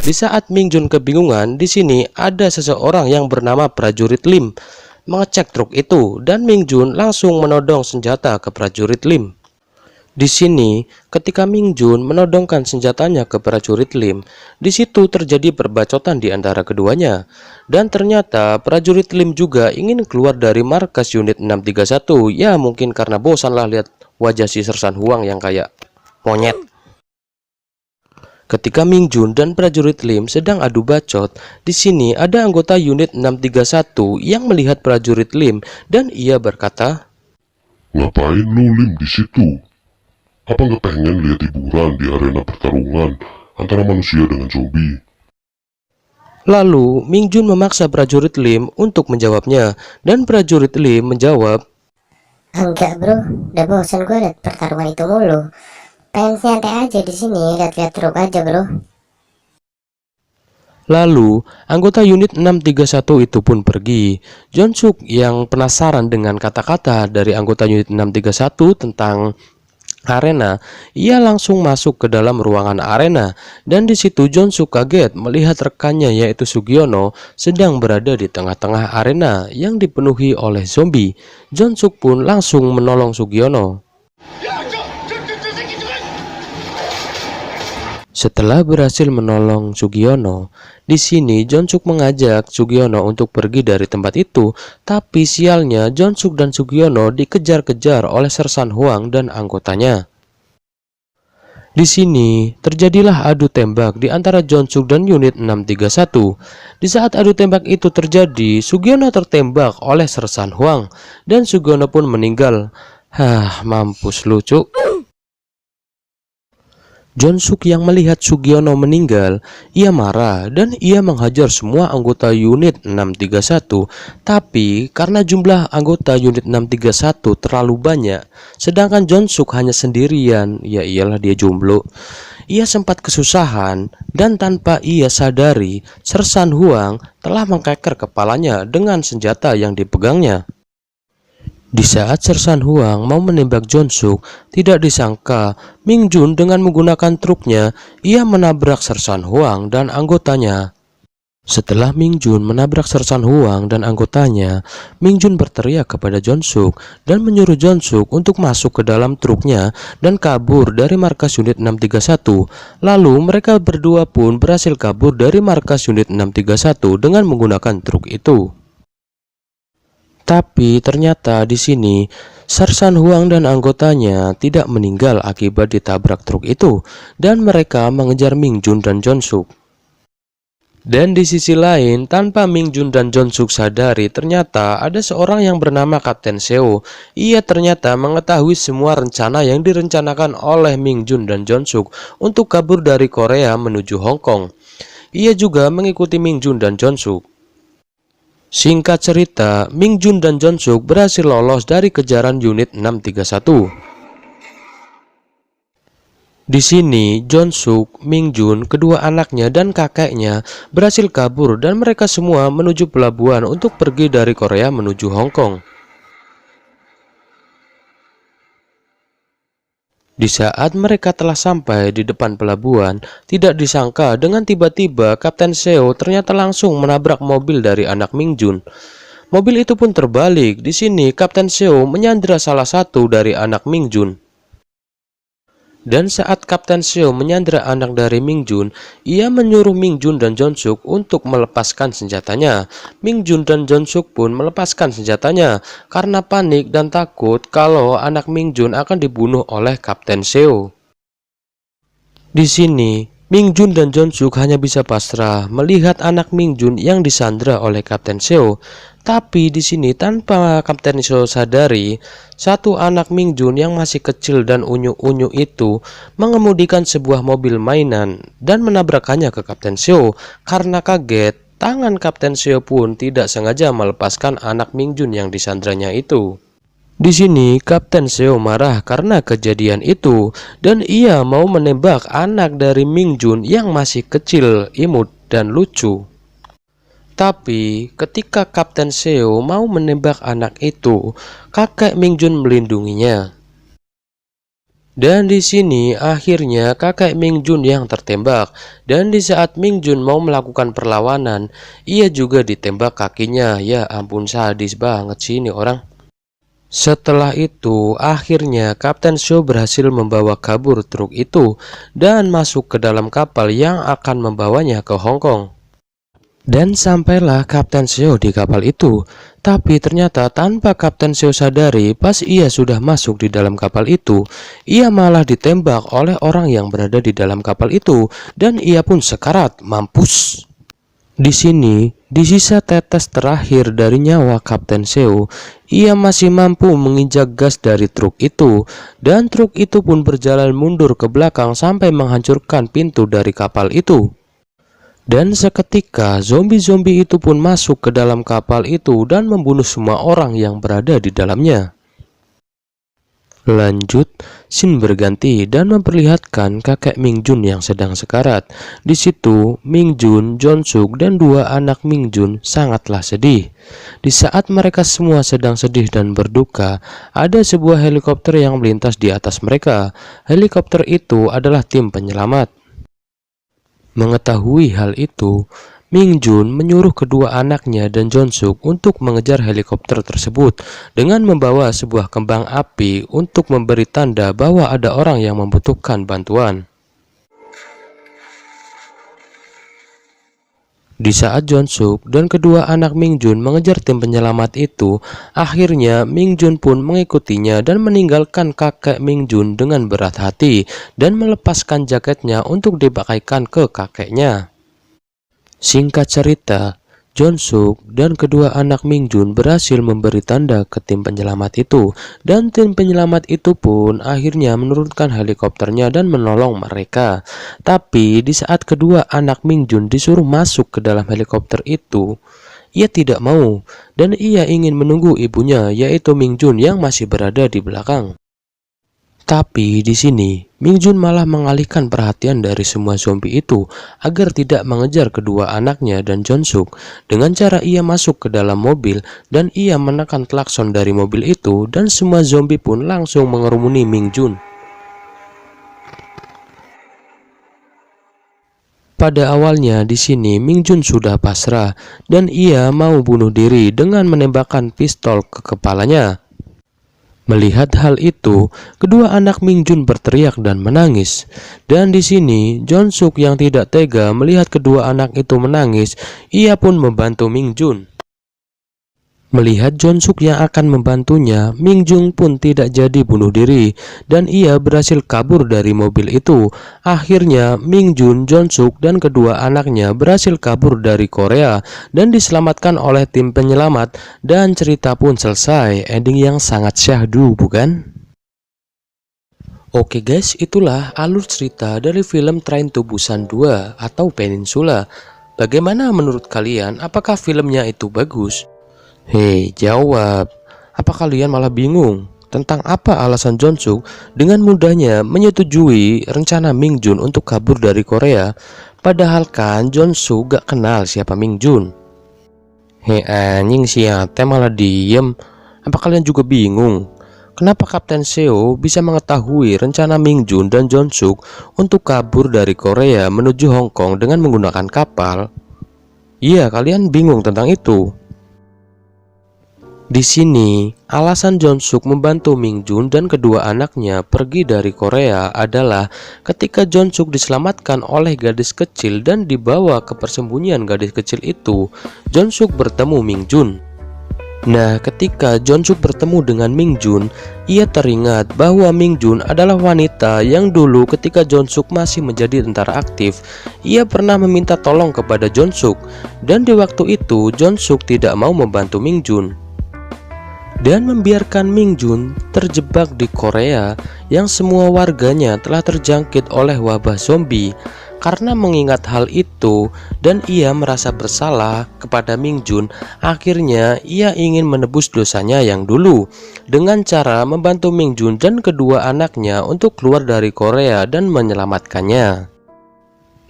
Di saat Ming Jun kebingungan, di sini ada seseorang yang bernama prajurit Lim mengecek truk itu, dan Ming Jun langsung menodong senjata ke prajurit Lim. Di sini, ketika Ming Jun menodongkan senjatanya ke prajurit Lim, di situ terjadi perbacotan di antara keduanya. Dan ternyata prajurit Lim juga ingin keluar dari markas unit 631. Ya mungkin karena bosan lah lihat wajah si Sersan Huang yang kayak monyet. Ketika Ming Jun dan prajurit Lim sedang adu bacot, di sini ada anggota unit 631 yang melihat prajurit Lim dan ia berkata, "Ngapain lu Lim di situ? Apa nggak pengen lihat hiburan di arena pertarungan antara manusia dengan zombie?" Lalu Ming Jun memaksa prajurit Lim untuk menjawabnya, dan prajurit Lim menjawab, "Enggak bro, udah bosan gue liat pertarungan itu mulu. Pengen santai aja di sini, lihat-lihat truk aja bro." Lalu anggota unit 631 itu pun pergi. Jonsuk yang penasaran dengan kata-kata dari anggota unit 631 tentang arena, ia langsung masuk ke dalam ruangan arena, dan di situ Jonsuk kaget melihat rekannya yaitu Sugiono sedang berada di tengah-tengah arena yang dipenuhi oleh zombie. Jonsuk pun langsung menolong Sugiono. Setelah berhasil menolong Sugiono, di sini Jonsuk mengajak Sugiono untuk pergi dari tempat itu, tapi sialnya Jonsuk dan Sugiono dikejar-kejar oleh Sersan Huang dan anggotanya. Di sini terjadilah adu tembak di antara Jonsuk dan unit 631. Di saat adu tembak itu terjadi, Sugiono tertembak oleh Sersan Huang dan Sugiono pun meninggal. Mampus lucu. Jonsuk yang melihat Sugiono meninggal, ia marah dan ia menghajar semua anggota unit 631. Tapi karena jumlah anggota unit 631 terlalu banyak, sedangkan Jonsuk hanya sendirian, ya iyalah dia jomblo. Ia sempat kesusahan dan tanpa ia sadari, Sersan Huang telah mengkeker kepalanya dengan senjata yang dipegangnya. Di saat Sersan Huang mau menembak Jonsuk, tidak disangka Ming Jun dengan menggunakan truknya, ia menabrak Sersan Huang dan anggotanya. Setelah Ming Jun menabrak Sersan Huang dan anggotanya, Ming Jun berteriak kepada Jonsuk dan menyuruh Jonsuk untuk masuk ke dalam truknya dan kabur dari markas unit 631. Lalu mereka berdua pun berhasil kabur dari markas unit 631 dengan menggunakan truk itu. Tapi ternyata di sini Sersan Huang dan anggotanya tidak meninggal akibat ditabrak truk itu, dan mereka mengejar Ming Jun dan Jonsuk. Dan di sisi lain, tanpa Ming Jun dan Jonsuk sadari, ternyata ada seorang yang bernama Kapten Seo. Ia ternyata mengetahui semua rencana yang direncanakan oleh Ming Jun dan Jonsuk untuk kabur dari Korea menuju Hong Kong. Ia juga mengikuti Ming Jun dan Jonsuk. Singkat cerita, Ming Jun dan Jonsuk berhasil lolos dari kejaran unit 631. Di sini, Jonsuk, Ming Jun, kedua anaknya dan kakeknya berhasil kabur dan mereka semua menuju pelabuhan untuk pergi dari Korea menuju Hong Kong. Di saat mereka telah sampai di depan pelabuhan, tidak disangka dengan tiba-tiba Kapten Seo ternyata langsung menabrak mobil dari anak Ming Jun. Mobil itu pun terbalik. Di sini Kapten Seo menyandera salah satu dari anak Ming Jun. Dan saat Kapten Seo menyandera anak dari Ming Jun, ia menyuruh Ming Jun dan Jonsuk untuk melepaskan senjatanya. Ming Jun dan Jonsuk pun melepaskan senjatanya karena panik dan takut kalau anak Ming Jun akan dibunuh oleh Kapten Seo. Di sini, Ming Jun dan Jonsuk hanya bisa pasrah melihat anak Ming Jun yang disandra oleh Kapten Seo. Tapi di sini tanpa Kapten Seo sadari, satu anak Ming Jun yang masih kecil dan unyu-unyu itu mengemudikan sebuah mobil mainan dan menabrakannya ke Kapten Seo. Karena kaget, tangan Kapten Seo pun tidak sengaja melepaskan anak Ming Jun yang disandranya itu. Di sini Kapten Seo marah karena kejadian itu dan ia mau menembak anak dari Ming Jun yang masih kecil, imut dan lucu. Tapi ketika Kapten Seo mau menembak anak itu, kakek Ming Jun melindunginya. Dan di sini akhirnya kakek Ming Jun yang tertembak. Dan di saat Ming Jun mau melakukan perlawanan, ia juga ditembak kakinya. Ya ampun, sadis banget sih ini orang. Setelah itu, akhirnya Kapten Seo berhasil membawa kabur truk itu dan masuk ke dalam kapal yang akan membawanya ke Hong Kong. Dan sampailah Kapten Seo di kapal itu. Tapi ternyata tanpa Kapten Seo sadari, pas ia sudah masuk di dalam kapal itu, ia malah ditembak oleh orang yang berada di dalam kapal itu dan ia pun sekarat, mampus. Di sini, di sisa tetes terakhir dari nyawa Kapten Seo, ia masih mampu menginjak gas dari truk itu dan truk itu pun berjalan mundur ke belakang sampai menghancurkan pintu dari kapal itu. Dan seketika zombie-zombie itu pun masuk ke dalam kapal itu dan membunuh semua orang yang berada di dalamnya. Lanjut, scene berganti dan memperlihatkan kakek Ming Jun yang sedang sekarat. Di situ, Ming Jun, Jon Suk, dan dua anak Ming Jun sangatlah sedih. Di saat mereka semua sedang sedih dan berduka, ada sebuah helikopter yang melintas di atas mereka. Helikopter itu adalah tim penyelamat. Mengetahui hal itu, Ming Jun menyuruh kedua anaknya dan Jon Suk untuk mengejar helikopter tersebut dengan membawa sebuah kembang api untuk memberi tanda bahwa ada orang yang membutuhkan bantuan. Di saat Jon Suk dan kedua anak Ming Jun mengejar tim penyelamat itu, akhirnya Ming Jun pun mengikutinya dan meninggalkan kakek Ming Jun dengan berat hati dan melepaskan jaketnya untuk dipakaikan ke kakeknya. Singkat cerita, Jon Suk dan kedua anak Ming Jun berhasil memberi tanda ke tim penyelamat itu, dan tim penyelamat itu pun akhirnya menurunkan helikopternya dan menolong mereka. Tapi di saat kedua anak Ming Jun disuruh masuk ke dalam helikopter itu, ia tidak mau dan ia ingin menunggu ibunya, yaitu Ming Jun yang masih berada di belakang. Tapi di sini, Ming Jun malah mengalihkan perhatian dari semua zombie itu agar tidak mengejar kedua anaknya dan Jon Suk dengan cara ia masuk ke dalam mobil dan ia menekan klakson dari mobil itu dan semua zombie pun langsung mengerumuni Ming Jun. Pada awalnya di sini Ming Jun sudah pasrah dan ia mau bunuh diri dengan menembakkan pistol ke kepalanya. Melihat hal itu, kedua anak Ming Jun berteriak dan menangis. Dan di sini, Jon Suk yang tidak tega melihat kedua anak itu menangis, ia pun membantu Ming Jun. Melihat Jon Suk yang akan membantunya, Ming Jun pun tidak jadi bunuh diri dan ia berhasil kabur dari mobil itu. Akhirnya Ming Jun, Jon Suk, dan kedua anaknya berhasil kabur dari Korea dan diselamatkan oleh tim penyelamat dan cerita pun selesai. Ending yang sangat syahdu, bukan? Oke guys, itulah alur cerita dari film Train to Busan 2 atau Peninsula. Bagaimana menurut kalian? Apakah filmnya itu bagus? Hei, jawab. Apa kalian malah bingung tentang apa alasan Jon Suk dengan mudahnya menyetujui rencana Ming Jun untuk kabur dari Korea? Padahal kan Jon Suk gak kenal siapa Ming Jun. Hei anjing, siate malah diem. Apa kalian juga bingung? Kenapa Kapten Seo bisa mengetahui rencana Ming Jun dan Jon Suk untuk kabur dari Korea menuju Hong Kong dengan menggunakan kapal? Iya, kalian bingung tentang itu. Di sini, alasan Jon Suk membantu Ming Jun dan kedua anaknya pergi dari Korea adalah ketika Jon Suk diselamatkan oleh gadis kecil dan dibawa ke persembunyian gadis kecil itu, Jon Suk bertemu Ming Jun. Nah, ketika Jon Suk bertemu dengan Ming Jun, ia teringat bahwa Ming Jun adalah wanita yang dulu ketika Jon Suk masih menjadi tentara aktif, ia pernah meminta tolong kepada Jon Suk, dan di waktu itu Jon Suk tidak mau membantu Ming Jun dan membiarkan Ming Jun terjebak di Korea yang semua warganya telah terjangkit oleh wabah zombie. Karena mengingat hal itu dan ia merasa bersalah kepada Ming Jun, akhirnya ia ingin menebus dosanya yang dulu dengan cara membantu Ming Jun dan kedua anaknya untuk keluar dari Korea dan menyelamatkannya.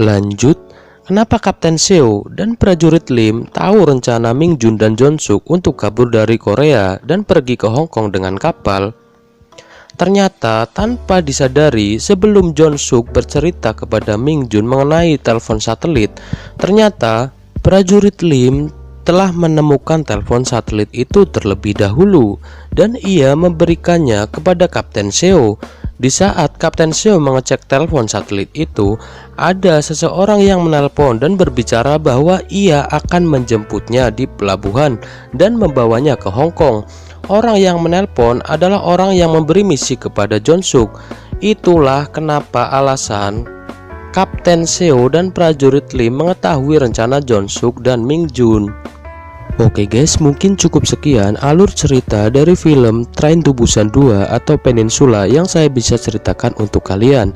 Lanjut, kenapa Kapten Seo dan prajurit Lim tahu rencana Ming Jun dan Jon Suk untuk kabur dari Korea dan pergi ke Hong Kong dengan kapal? Ternyata tanpa disadari, sebelum John Suk bercerita kepada Ming Jun mengenai telepon satelit, ternyata prajurit Lim telah menemukan telepon satelit itu terlebih dahulu dan ia memberikannya kepada Kapten Seo. Di saat Kapten Seo mengecek telepon satelit itu, ada seseorang yang menelpon dan berbicara bahwa ia akan menjemputnya di pelabuhan dan membawanya ke Hong Kong. Orang yang menelpon adalah orang yang memberi misi kepada John Suk. Itulah kenapa alasan Kapten Seo dan prajurit Lim mengetahui rencana John Suk dan Ming Jun. Oke guys, mungkin cukup sekian alur cerita dari film Train to Busan 2 atau Peninsula yang saya bisa ceritakan untuk kalian.